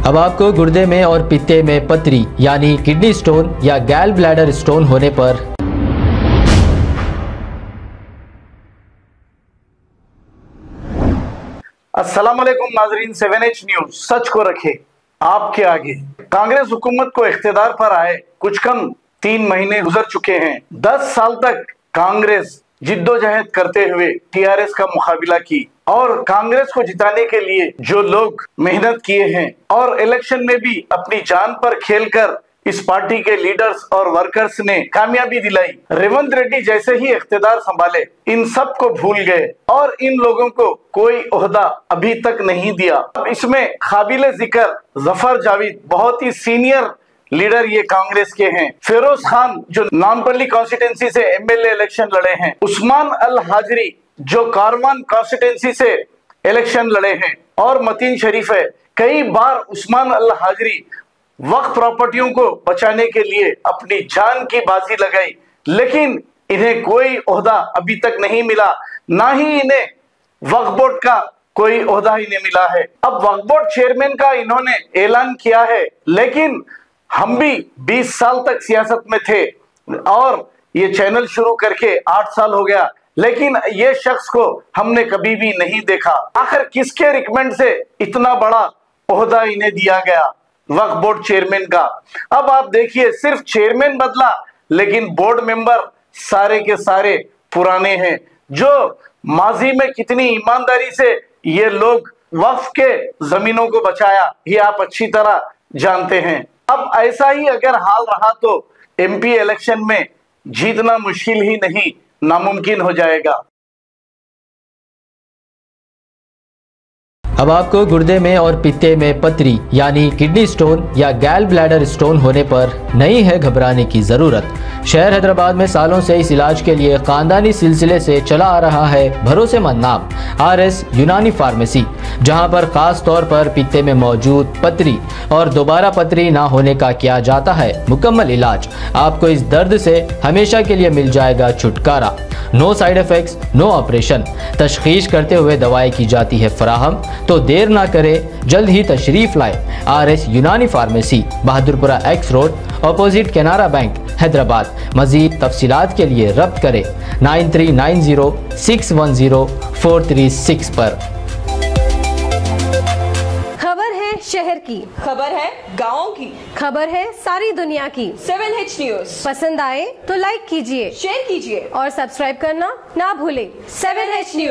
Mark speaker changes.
Speaker 1: अब आपको गुर्दे में और पित्ते में पथरी यानी किडनी स्टोन या गैल ब्लैडर स्टोन होने पर
Speaker 2: अस्सलाम वालेकुम नाजरीन, 7H न्यूज सच को रखे आपके आगे। कांग्रेस हुकूमत को इख्तिदार पर आए कुछ कम 3 महीने गुजर चुके हैं। 10 साल तक कांग्रेस जिद्दोजहद करते हुए टीआरएस का मुकाबला की और कांग्रेस को जिताने के लिए जो लोग मेहनत किए हैं और इलेक्शन में भी अपनी जान पर खेलकर इस पार्टी के लीडर्स और वर्कर्स ने कामयाबी दिलाई। रेवंत रेड्डी जैसे ही इख्तिदार संभाले इन सब को भूल गए और इन लोगों को कोई ओहदा अभी तक नहीं दिया। अब इसमें काबिले जिक्र जफर जावेद बहुत ही सीनियर लीडर ये कांग्रेस के हैं। फिरोज खान जो नामपल्ली कॉन्स्टिट्यूंसी से एमएलए इलेक्शन लड़े हैं, उस्मान अल हाजरी जो कारवान कॉन्स्टिट्यूंसी से इलेक्शन लड़े हैं और मतीन शरीफ है। कई बार उस्मान अल हाजरी वक्फ प्रॉपर्टियों को बचाने के लिए अपनी जान की बाजी लगाई, लेकिन इन्हें कोई ओहदा अभी तक नहीं मिला, ना ही इन्हें वक्फ बोर्ड का कोई ओहदा इन्हें मिला है। अब वक्फ बोर्ड चेयरमैन का इन्होंने ऐलान किया है, लेकिन हम भी 20 साल तक सियासत में थे और ये चैनल शुरू करके 8 साल हो गया, लेकिन ये शख्स को हमने कभी भी नहीं देखा। आखिर किसके रिकमेंड से इतना बड़ा ओहदा इन्हें दिया गया वक्फ बोर्ड चेयरमैन का। अब आप देखिए, सिर्फ चेयरमैन बदला लेकिन बोर्ड मेंबर सारे के सारे पुराने हैं, जो माजी में कितनी ईमानदारी से ये लोग वक्फ के जमीनों को बचाया ये आप अच्छी तरह जानते हैं। अब ऐसा ही अगर हाल रहा तो एमपी इलेक्शन में जीतना मुश्किल ही नहीं नामुमकिन हो जाएगा।
Speaker 1: अब आपको गुर्दे में और पित्ते में पथरी यानी किडनी स्टोन या गैल ब्लैडर स्टोन होने पर नहीं है घबराने की जरूरत। शहर हैदराबाद में सालों से इस इलाज के लिए खानदानी सिलसिले से चला आ रहा है भरोसेमंद नाम RS यूनानी फार्मेसी, जहां पर खास तौर पर पित्ते में मौजूद पथरी और दोबारा पथरी ना होने का किया जाता है मुकम्मल इलाज। आपको इस दर्द से हमेशा के लिए मिल जाएगा छुटकारा। No side effects, no operation. तशखीस करते हुए दवाएं की जाती है फराहम, तो देर ना करें, जल्द ही तशरीफ लाए RS Unani pharmacy, Bahadurpura X road, opposite Canara bank, Hyderabad. मजीद तफसीलात के लिए रब्त करें 9390610436 पर।
Speaker 3: खबर है शहर की,
Speaker 4: खबर है गाँव की,
Speaker 3: खबर है सारी दुनिया की।
Speaker 4: 7H न्यूज
Speaker 3: पसंद आए तो लाइक कीजिए,
Speaker 4: शेयर कीजिए
Speaker 3: और सब्सक्राइब करना ना भूलें।
Speaker 4: 7H news.